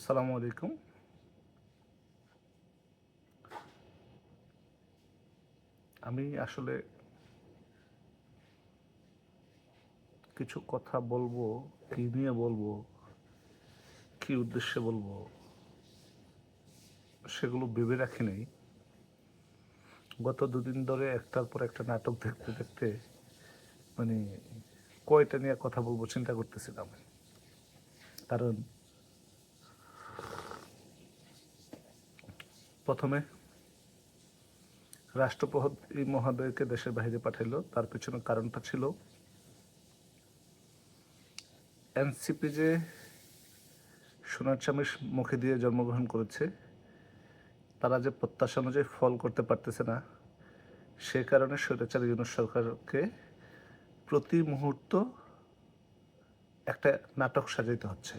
আসসালামু আলাইকুম। আমি আসলে কিছু কথা বলবো, কি নিয়ে বলবো, কি উদ্দেশ্যে বলবো, সেগুলো ভেবে রাখি নাই। গত দুদিন ধরে একটার পর একটা নাটক দেখতে দেখতে মানে কয়টা নিয়ে কথা বলবো চিন্তা করতেছিলাম। কারণ প্রথমে রাষ্ট্রপতি মহোদয়কে দেশের বাইরে পাঠাইলো, তার পিছনে কারণটা ছিল এনসিপি যে সোনার চামের মুখে দিয়ে জন্মগ্রহণ করেছে, তারা যে প্রত্যাশা অনুযায়ী ফল করতে পারতেছে না, সে কারণে স্বৈরাচার ইউনূস সরকারকে প্রতি মুহূর্ত একটা নাটক সাজাইতে হচ্ছে।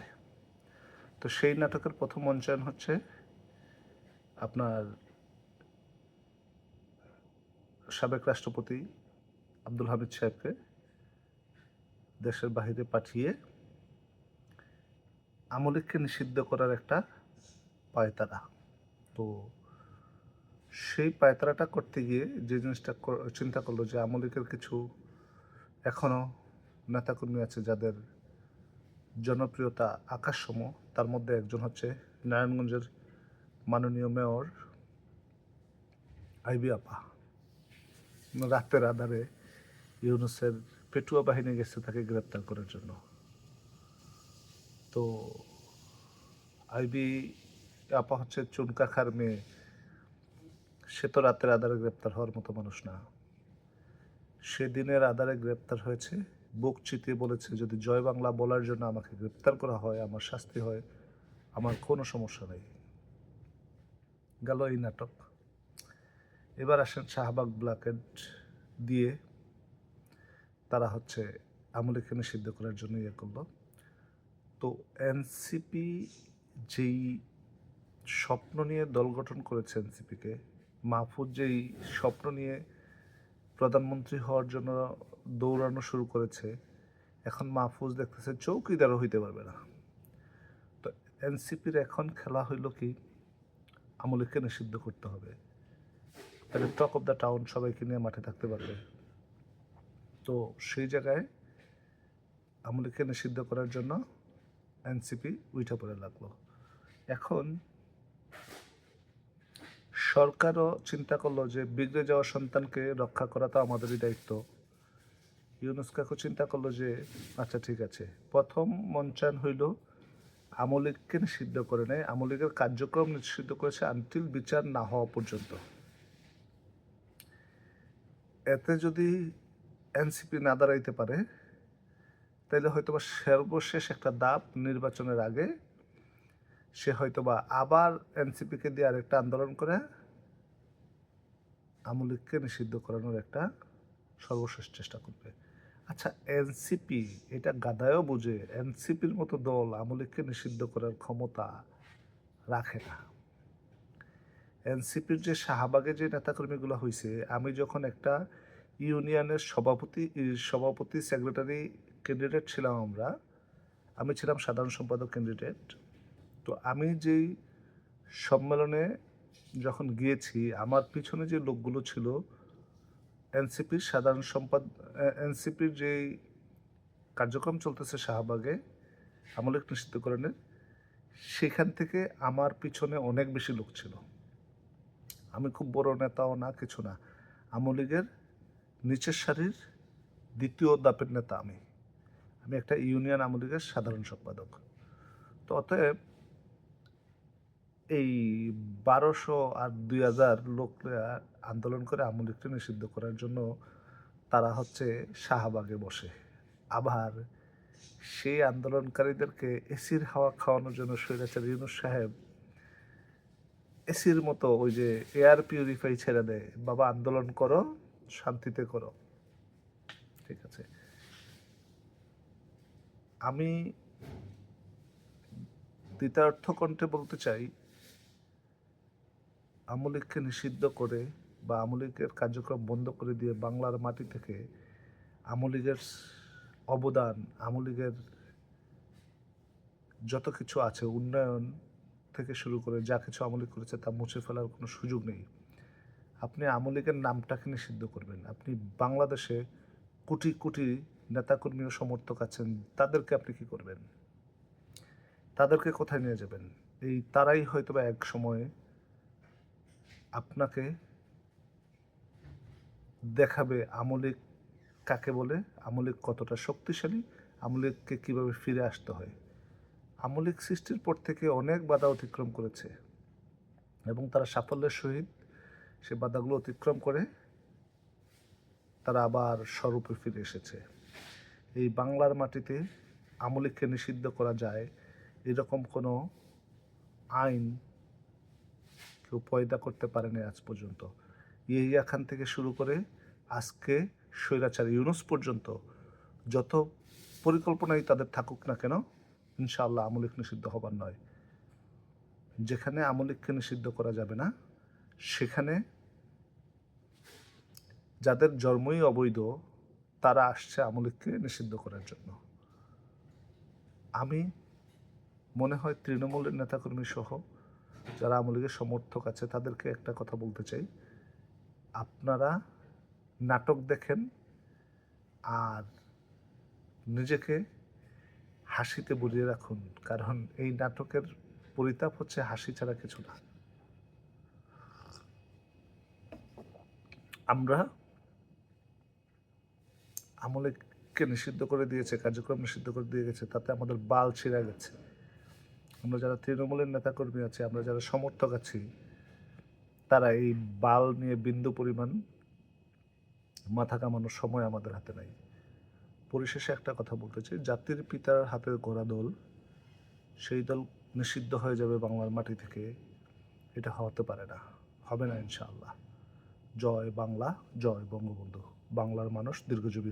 তো সেই নাটকের প্রথম মঞ্চায়ন হচ্ছে আপনার সাবেক রাষ্ট্রপতি আব্দুল হামিদ সাহেবকে দেশের বাহিরে পাঠিয়ে আমলিককে নিষিদ্ধ করার একটা পায়তারা। তো সেই পায়তারাটা করতে গিয়ে যে জিনিসটা চিন্তা করলো যে আমলিকের কিছু এখনও নেতাকর্মী আছে যাদের জনপ্রিয়তা আকাশসম, তার মধ্যে একজন হচ্ছে নারায়ণগঞ্জের মাননীয় মেয়র আইবি আপা। রাতের আধারে ইউনূসের পেটুয়া বাহিনী গেছে তাকে গ্রেপ্তার করার জন্য। তো আইবি আপা হচ্ছে চুনকাখার মেয়ে, সে তো রাতের আধারে গ্রেপ্তার হওয়ার মতো মানুষ না। সে দিনের আধারে গ্রেপ্তার হয়েছে, বুক চিতিয়ে বলেছে যদি জয় বাংলা বলার জন্য আমাকে গ্রেপ্তার করা হয়, আমার শাস্তি হয়, আমার কোনো সমস্যা নেই। গেল এই নাটক। এবার আসেন শাহবাগ ব্লকেড দিয়ে তারা হচ্ছে আমলিকে নিষিদ্ধ করার জন্য ইয়ে করলো। তো এনসিপি যেই স্বপ্ন নিয়ে দল গঠন করেছে, এনসিপিকে মাহফুজ যেই স্বপ্ন নিয়ে প্রধানমন্ত্রী হওয়ার জন্য দৌড়ানো শুরু করেছে, এখন মাহফুজ দেখতেছে চৌকিদারও হইতে পারবে না। তো এনসিপির এখন খেলা হইল কি, আমলিকে নিষিদ্ধ করতে হবে, তাহলে টক অফ দ্য টাউন সবাইকে নিয়ে মাঠে থাকতে পারবে। তো সেই জায়গায় আমলিকে নিষিদ্ধ করার জন্য এনসিপি উইঠা পড়ে লাগলো। এখন সরকারও চিন্তা করলো যে বিগড়ে যাওয়া সন্তানকে রক্ষা করা তো আমাদেরই দায়িত্ব। ইউনূস কাকু চিন্তা করলো যে আচ্ছা ঠিক আছে, প্রথম মঞ্চায়ন হইল আমলিককে নিষিদ্ধ করে নেয়, আমলিকের কার্যক্রম নিষিদ্ধ করেছে আনটিল বিচার না হওয়া পর্যন্ত। এতে যদি এনসিপি না দাঁড়াইতে পারে, তাইলে হয়তোবা সর্বশেষ একটা দাপ নির্বাচনের আগে সে হয়তোবা আবার এনসিপিকে দিয়ে আরেকটা আন্দোলন করে আমলিককে নিষিদ্ধ করানোর একটা সর্বশেষ চেষ্টা করবে। আচ্ছা, এনসিপি এটা গাদায়ও বুঝে, এনসিপির মতো দল আমলিককে নিষিদ্ধ করার ক্ষমতা রাখে না। এনসিপির যে শাহবাগে যে নেতাকর্মীগুলো হয়েছে, আমি যখন একটা ইউনিয়নের সভাপতি সেক্রেটারি ক্যান্ডিডেট ছিলাম, আমি ছিলাম সাধারণ সম্পাদক ক্যান্ডিডেট। তো আমি যেই সম্মেলনে যখন গিয়েছি, আমার পিছনে যে লোকগুলো ছিল এনসিপির এনসিপির যেই কার্যক্রম চলতেছে শাহবাগে আমলিক নিষিদ্ধকরণের, সেখান থেকে আমার পিছনে অনেক বেশি লোক ছিল। আমি খুব বড় নেতাও না, কিছু না, আমলিগের নিচের সারির দ্বিতীয় দাপের নেতা। আমি একটা ইউনিয়ন আমলিগের সাধারণ সম্পাদক। তো অতএব এই 1200 আর 2000 লোকরা আন্দোলন করে আমলিককে নিষিদ্ধ করার জন্য তারা হচ্ছে শাহবাগে বসে। আবার সেই আন্দোলনকারীদেরকে এসির হাওয়া খাওয়ানোর জন্য স্বৈরাচার ইউনূস সাহেব এসির মতো ওই যে এয়ার পিউরিফাই ছেড়ে দেয়, বাবা আন্দোলন করো, শান্তিতে করো। ঠিক আছে, আমি দ্বিতার্থ কণ্ঠে বলতে চাই, আমলিককে নিষিদ্ধ করে বা আমলিকের কার্যক্রম বন্ধ করে দিয়ে বাংলার মাটি থেকে আমলিগের অবদান, আমলিগের যত কিছু আছে, উন্নয়ন, থেকে শুরু করে যা কিছু আওয়ামী লীগ করেছে তা মুছে ফেলার কোনো সুযোগ নেই। আপনি আওয়ামী লীগের নামটাকে নিষিদ্ধ করবেন, আপনি বাংলাদেশে কোটি কোটি নেতাকর্মী ও সমর্থক আছেন, তাদেরকে আপনি কি করবেন? তাদেরকে কোথায় নিয়ে যাবেন? এই তারাই হয়তোবা এক সময়ে আপনাকে দেখাবে আওয়ামী লীগ কাকে বলে, আওয়ামী লীগ কতটা শক্তিশালী, আওয়ামী লীগকে কীভাবে ফিরে আসতে হয়। আওয়ামী লীগ সৃষ্টির পর থেকে অনেক বাধা অতিক্রম করেছে এবং তারা সাফল্যের সহিত সে বাধাগুলো অতিক্রম করে তারা আবার স্বরূপে ফিরে এসেছে। এই বাংলার মাটিতে আওয়ামী লীগকে নিষিদ্ধ করা যায় এরকম কোনো আইন কেউ পয়দা করতে পারেনি আজ পর্যন্ত। ইয়াহিয়া খান থেকে শুরু করে আজকে স্বৈরাচার ইউনূস পর্যন্ত যত পরিকল্পনাই তাদের থাকুক না কেন, ইনশাআল্লাহ আওয়ামী লীগ নিষিদ্ধ হবার নয়। যেখানে আওয়ামী লীগকে নিষিদ্ধ করা যাবে না, সেখানে যাদের জন্মই অবৈধ তারা আসছে আওয়ামী লীগকে নিষিদ্ধ করার জন্য। আমি মনে হয় তৃণমূলের নেতাকর্মী সহ যারা আওয়ামী লীগের সমর্থক আছে তাদেরকে একটা কথা বলতে চাই, আপনারা নাটক দেখেন আর নিজেকে হাসিতে বুলিয়ে রাখুন, কারণ এই নাটকের পরিতাপ হচ্ছে হাসি ছাড়া কিছু না। আমরা আওয়ামী লীগকে নিষিদ্ধ করে দিয়েছে, কার্যক্রম নিষিদ্ধ করে দিয়ে গেছে, তাতে আমাদের বাল ছিঁড়া গেছে। আমরা যারা তৃণমূলের নেতাকর্মী আছি, আমরা যারা সমর্থক আছি, তারা এই বাল নিয়ে বিন্দু পরিমাণ মাথা কামানোর সময় আমাদের হাতে নাই। পরিশেষে একটা কথা বলতে চাই, জাতির পিতার হাতে গড়া দল, সেই দল নিষিদ্ধ হয়ে যাবে বাংলার মাটি থেকে, এটা হতে পারে না, হবে না ইনশাআল্লাহ। জয় বাংলা, জয় বঙ্গবন্ধু। বাংলার মানুষ দীর্ঘজীবী